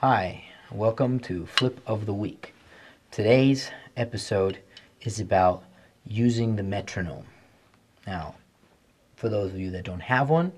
Hi, welcome to Flip of the Week. Today's episode is about using the metronome. Now, for those of you that don't have one,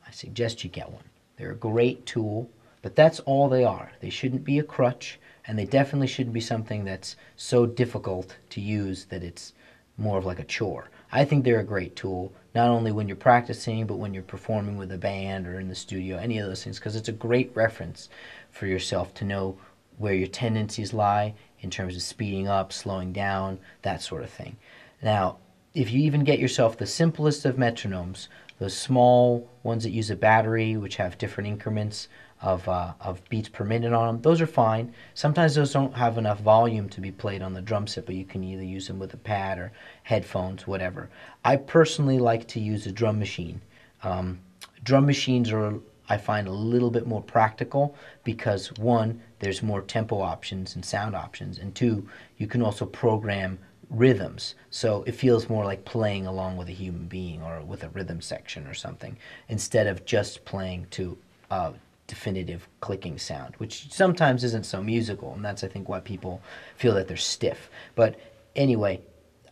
I suggest you get one. They're a great tool, but that's all they are. They shouldn't be a crutch, and they definitely shouldn't be something that's so difficult to use that it's more of like a chore. I think they're a great tool, not only when you're practicing, but when you're performing with a band or in the studio, any of those things, because it's a great reference for yourself to know where your tendencies lie in terms of speeding up, slowing down, that sort of thing. Now, if you even get yourself the simplest of metronomes, those small ones that use a battery, which have different increments of beats per minute on them, those are fine. Sometimes those don't have enough volume to be played on the drum set, but you can either use them with a pad or headphones, whatever. I personally like to use a drum machine. Drum machines are, I find, a little bit more practical because, one, there's more tempo options and sound options, and two, you can also program rhythms, so it feels more like playing along with a human being or with a rhythm section or something, instead of just playing to a definitive clicking sound, which sometimes isn't so musical, and that's, I think, why people feel that they're stiff. But anyway,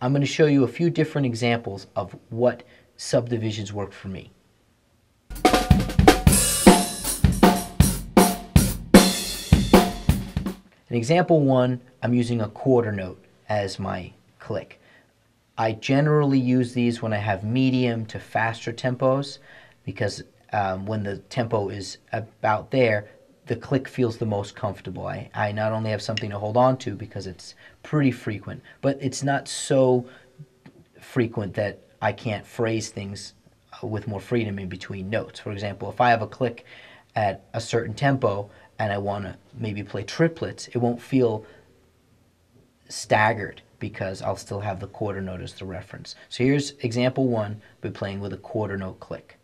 I'm going to show you a few different examples of what subdivisions work for me. In example one, I'm using a quarter note as my click. I generally use these when I have medium to faster tempos because when the tempo is about there, the click feels the most comfortable. I not only have something to hold on to because it's pretty frequent, but it's not so frequent that I can't phrase things with more freedom in between notes. For example, if I have a click at a certain tempo and I want to maybe play triplets, it won't feel staggered because I'll still have the quarter note as the reference. So here's example one, by playing with a quarter note click.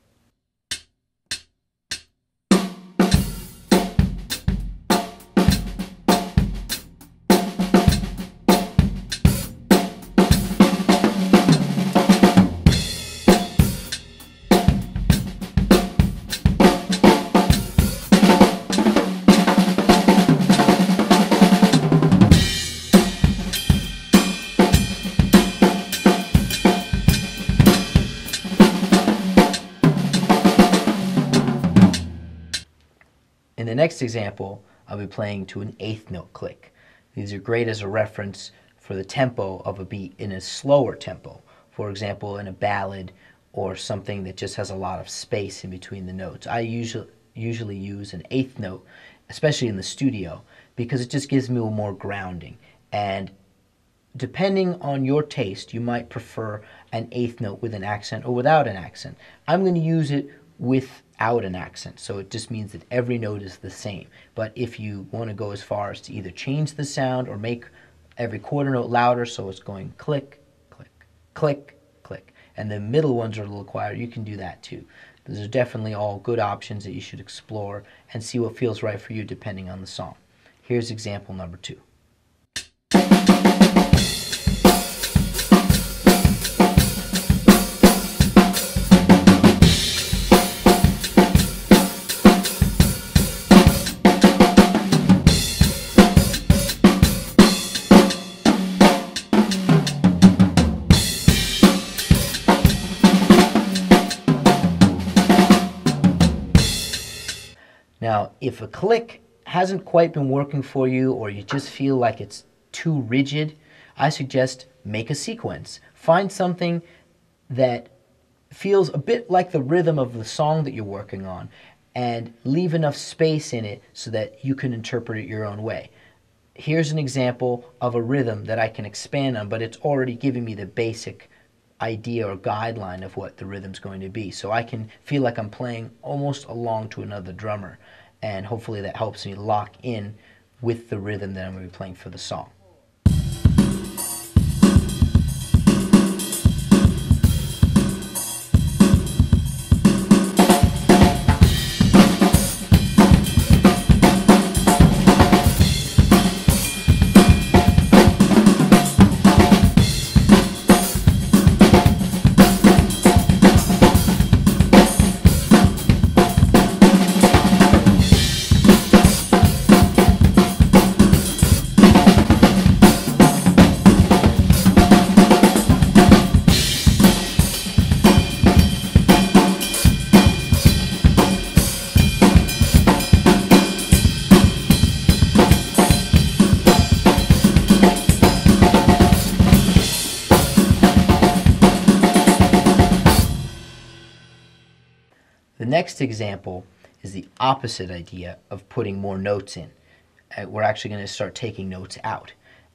In the next example, I'll be playing to an eighth note click. These are great as a reference for the tempo of a beat in a slower tempo. For example, in a ballad or something that just has a lot of space in between the notes. I usually use an eighth note, especially in the studio, because it just gives me more grounding. And depending on your taste, you might prefer an eighth note with an accent or without an accent. I'm going to use it without an accent, so it just means that every note is the same. But if you want to go as far as to either change the sound or make every quarter note louder, so it's going click, click, click, click, and the middle ones are a little quieter, you can do that too. Those are definitely all good options that you should explore and see what feels right for you depending on the song. Here's example number two. Now, if a click hasn't quite been working for you or you just feel like it's too rigid, I suggest make a sequence. Find something that feels a bit like the rhythm of the song that you're working on and leave enough space in it so that you can interpret it your own way. Here's an example of a rhythm that I can expand on, but it's already giving me the basic idea or guideline of what the rhythm's going to be, so I can feel like I'm playing almost along to another drummer, and hopefully that helps me lock in with the rhythm that I'm going to be playing for the song. next example is the opposite idea of putting more notes in. We're actually going to start taking notes out.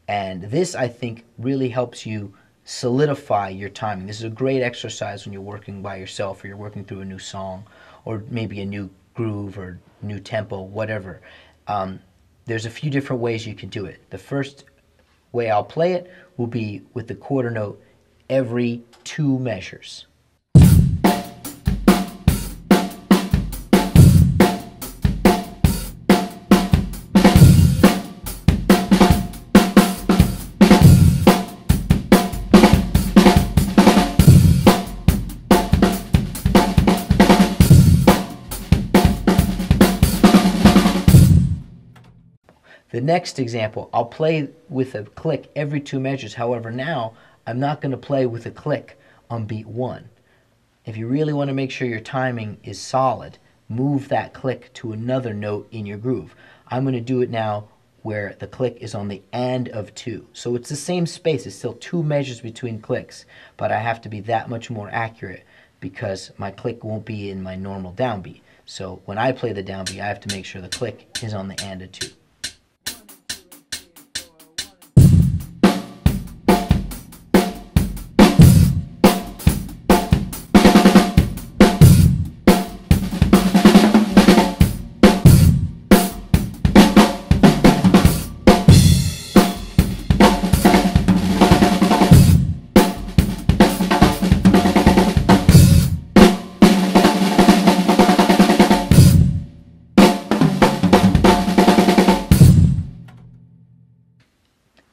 And this, I think, really helps you solidify your timing. This is a great exercise when you're working by yourself, or you're working through a new song, or maybe a new groove or new tempo, whatever. There's a few different ways you can do it. The first way I'll play it will be with the quarter note every 2 measures. The next example, I'll play with a click every 2 measures. However, now I'm not going to play with a click on beat 1. If you really want to make sure your timing is solid, move that click to another note in your groove. I'm going to do it now where the click is on the and of 2. So it's the same space. It's still 2 measures between clicks, but I have to be that much more accurate because my click won't be in my normal downbeat. So when I play the downbeat, I have to make sure the click is on the and of 2.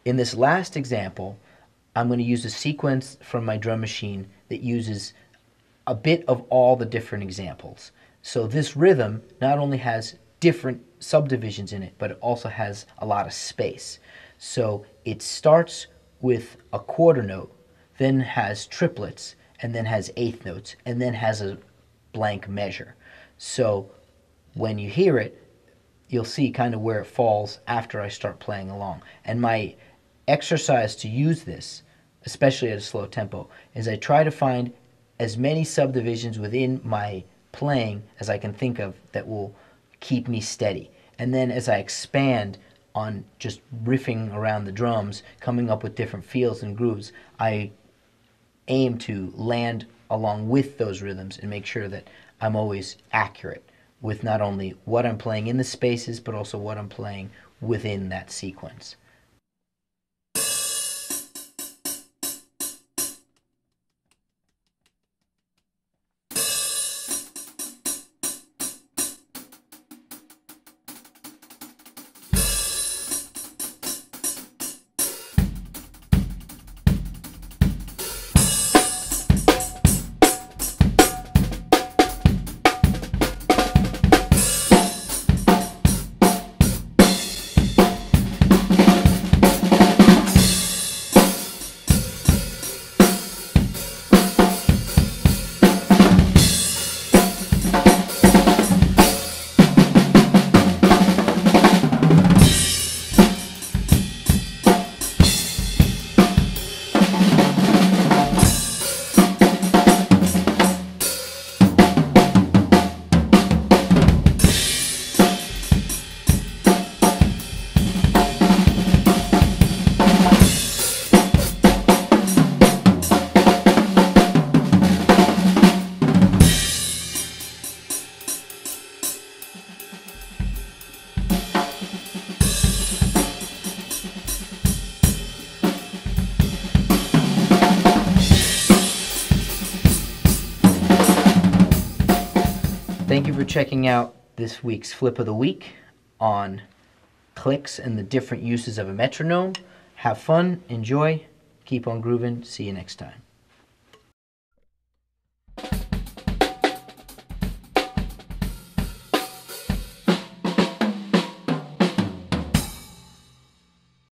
In this last example, I'm going to use a sequence from my drum machine that uses a bit of all the different examples. So this rhythm not only has different subdivisions in it, but it also has a lot of space. So it starts with a quarter note, then has triplets, and then has eighth notes, and then has a blank measure. So when you hear it, you'll see kind of where it falls after I start playing along. And my exercise to use this, especially at a slow tempo, is I try to find as many subdivisions within my playing as I can think of that will keep me steady. And then as I expand on just riffing around the drums, coming up with different feels and grooves, I aim to land along with those rhythms and make sure that I'm always accurate with not only what I'm playing in the spaces, but also what I'm playing within that sequence. Thank you for checking out this week's Flip of the Week on clicks and the different uses of a metronome. Have fun, enjoy, keep on grooving. See you next time.